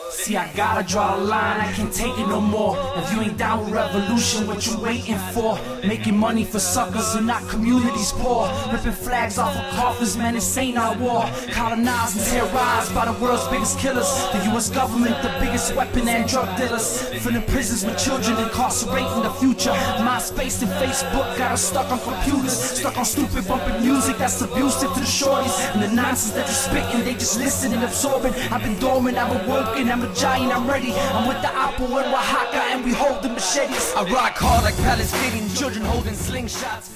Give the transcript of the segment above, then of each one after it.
See, I gotta draw a line, I can't take it no more. If you ain't down with revolution, what you waiting for? Making money for suckers and not communities poor. Ripping flags off of coffins, man, this ain't our war. Colonized and terrorized by the world's biggest killers. The US government, the biggest weapon and drug dealers. Filling prisons with children, incarcerating the future. MySpace and Facebook got us stuck on computers. Stuck on stupid bumping music that's abusive to the shorties. And the nonsense that you're spitting, they just listen and absorbing. I've been dormant, I've awoken, I'm a giant, I'm ready. I'm with the Apple and Oaxaca and we hold the machetes. I rock hard like Palestinian children holding slingshots.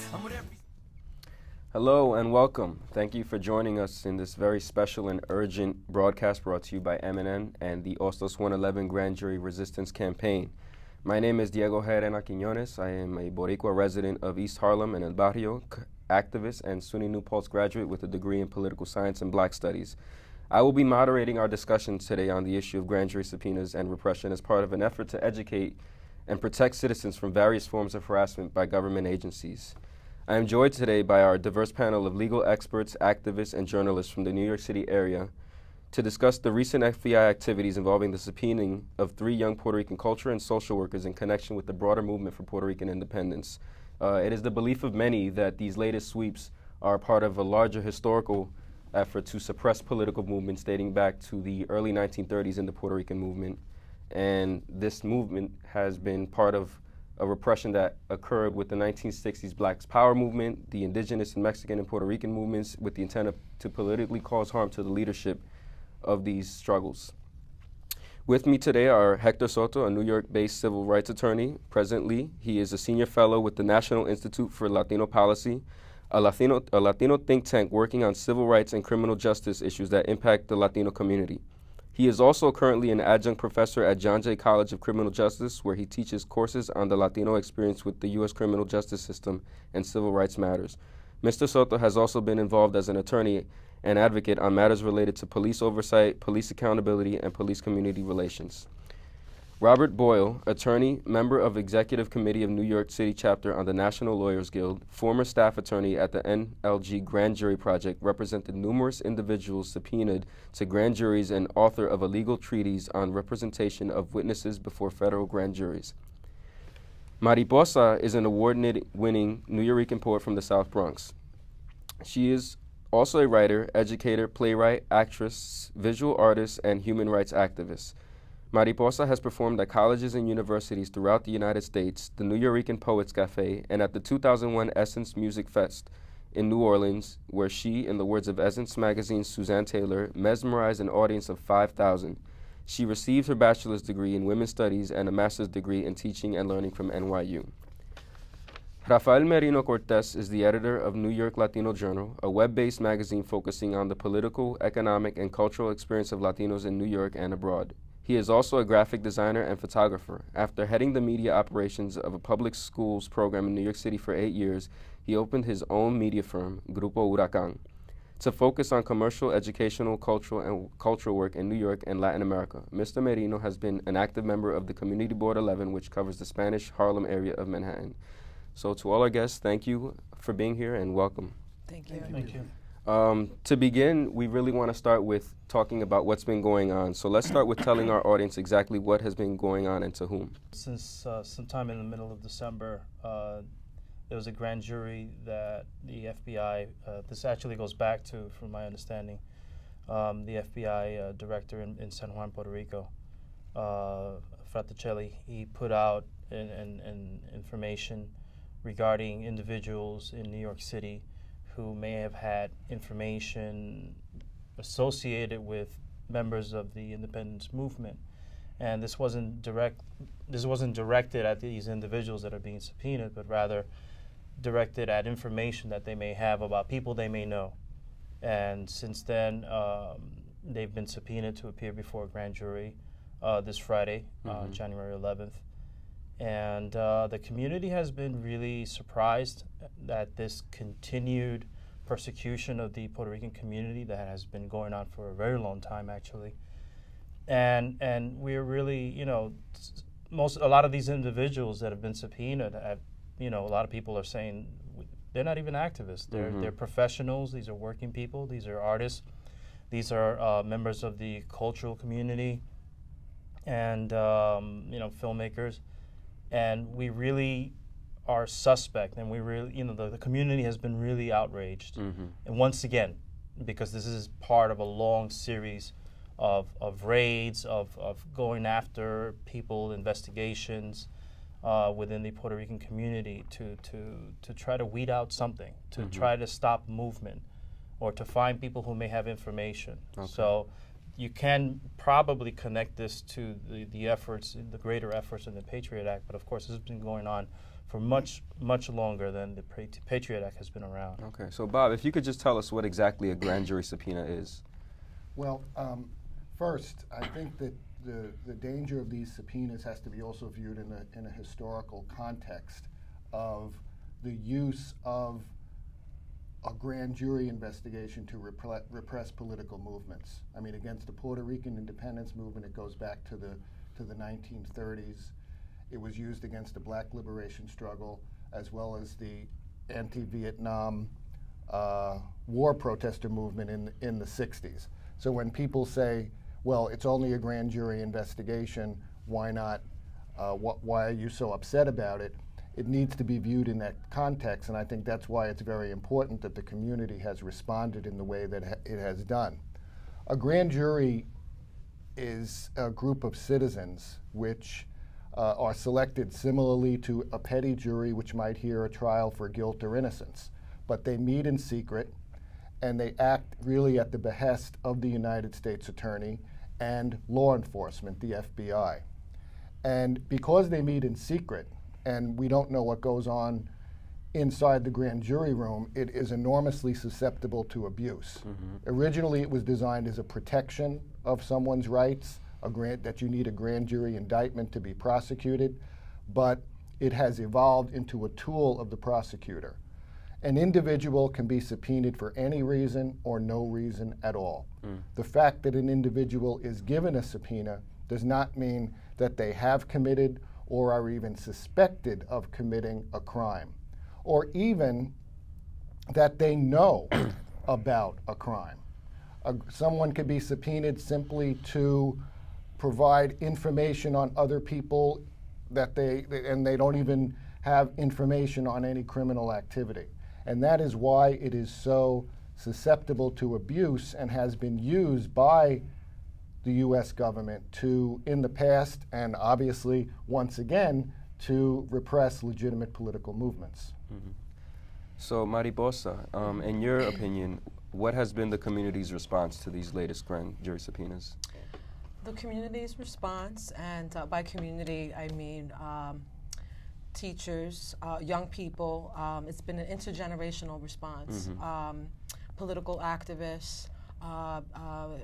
Hello and welcome. Thank you for joining us in this very special and urgent broadcast brought to you by MNN and the Ostos 111 Grand Jury Resistance Campaign. My name is Diego Gerena-Quinones. I am a Boricua resident of East Harlem and El Barrio, activist and SUNY New Paltz graduate with a degree in political science and black studies. I will be moderating our discussion today on the issue of grand jury subpoenas and repression as part of an effort to educate and protect citizens from various forms of harassment by government agencies. I am joined today by our diverse panel of legal experts, activists, and journalists from the New York City area to discuss the recent FBI activities involving the subpoenaing of 3 young Puerto Rican culture and social workers in connection with the broader movement for Puerto Rican independence. It is the belief of many that these latest sweeps are part of a larger historical effort to suppress political movements dating back to the early 1930s in the Puerto Rican movement. And this movement has been part of a repression that occurred with the 1960s Black Power movement, the indigenous and Mexican and Puerto Rican movements, with the intent to politically cause harm to the leadership of these struggles. With me today are Hector Soto, a New York-based civil rights attorney. Presently, he is a senior fellow with the National Institute for Latino Policy, a Latino think tank working on civil rights and criminal justice issues that impact the Latino community. He is also currently an adjunct professor at John Jay College of Criminal Justice, where he teaches courses on the Latino experience with the U.S. criminal justice system and civil rights matters. Mr. Soto has also been involved as an attorney and advocate on matters related to police oversight, police accountability, and police community relations. Robert Boyle, attorney, member of Executive Committee of New York City Chapter on the National Lawyers Guild, former staff attorney at the NLG Grand Jury Project, represented numerous individuals subpoenaed to grand juries and author of a legal treatise on representation of witnesses before federal grand juries. Mariposa is an award-winning Nuyorican poet from the South Bronx. She is also a writer, educator, playwright, actress, visual artist, and human rights activist. Mariposa has performed at colleges and universities throughout the United States, the Nuyorican Poets Cafe, and at the 2001 Essence Music Fest in New Orleans, where she, in the words of Essence Magazine's Suzanne Taylor, mesmerized an audience of 5,000. She received her bachelor's degree in women's studies and a master's degree in teaching and learning from NYU. Rafael Merino Cortez is the editor of New York Latino Journal, a web-based magazine focusing on the political, economic, and cultural experience of Latinos in New York and abroad. He is also a graphic designer and photographer. After heading the media operations of a public schools program in New York City for 8 years, he opened his own media firm, Grupo Huracan, to focus on commercial, educational, cultural work in New York and Latin America. Mr. Merino has been an active member of the Community Board 11, which covers the Spanish Harlem area of Manhattan. So to all our guests, thank you for being here and welcome. Thank you. Thank you. To begin, we really want to start with talking about what's been going on. So let's start with telling our audience exactly what has been going on and to whom. Since sometime in the middle of December, there was a grand jury that the FBI, this actually goes back to, from my understanding, the FBI director in San Juan, Puerto Rico, Fraticelli, he put out an information regarding individuals in New York City who may have had information associated with members of the independence movement. And this wasn't directed at these individuals that are being subpoenaed, but rather directed at information that they may have about people they may know. And since then, they've been subpoenaed to appear before a grand jury this Friday, January 11th. And the community has been really surprised at this continued persecution of the Puerto Rican community that has been going on for a very long time, actually. And we're really, you know, a lot of these individuals that have been subpoenaed, you know, a lot of people are saying they're not even activists. They're professionals. These are working people. These are artists. These are members of the cultural community and filmmakers, and we really are suspect, and we really, the community has been really outraged. And once again, because this is part of a long series of raids, of going after people, investigations within the Puerto Rican community to try to weed out something, to try to stop movement, or to find people who may have information. Okay. So you can probably connect this to the efforts, the greater efforts in the Patriot Act, but of course this has been going on for much, much longer than the Patriot Act has been around. Okay, so Bob, if you could just tell us what exactly a grand jury subpoena is. Well, first, I think that the danger of these subpoenas has to be also viewed in a historical context of the use of a grand jury investigation to repress political movements. I mean, against the Puerto Rican independence movement, it goes back to the 1930s. It was used against the Black liberation struggle, as well as the anti-Vietnam war protester movement in the 60s. So when people say, well, it's only a grand jury investigation, why not? Why are you so upset about it? It needs to be viewed in that context, and I think that's why it's very important that the community has responded in the way that it has done. A grand jury is a group of citizens which are selected similarly to a petty jury which might hear a trial for guilt or innocence. But they meet in secret, and they act really at the behest of the United States Attorney and law enforcement, the FBI. And because they meet in secret, and we don't know what goes on inside the grand jury room, it is enormously susceptible to abuse. Originally, it was designed as a protection of someone's rights, that you need a grand jury indictment to be prosecuted, but it has evolved into a tool of the prosecutor. An individual can be subpoenaed for any reason or no reason at all. The fact that an individual is given a subpoena does not mean that they have committed or are even suspected of committing a crime, or even that they know about a crime. Someone could be subpoenaed simply to provide information on other people and they don't even have information on any criminal activity. And that is why it is so susceptible to abuse and has been used by the U.S. government in the past, and obviously once again, to repress legitimate political movements. So, Mariposa, in your opinion, what has been the community's response to these latest grand jury subpoenas? The community's response, and by community I mean teachers, young people. It's been an intergenerational response. Political activists,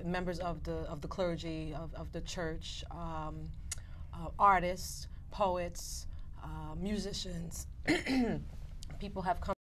members of the clergy, of the church, artists, poets, musicians. People have come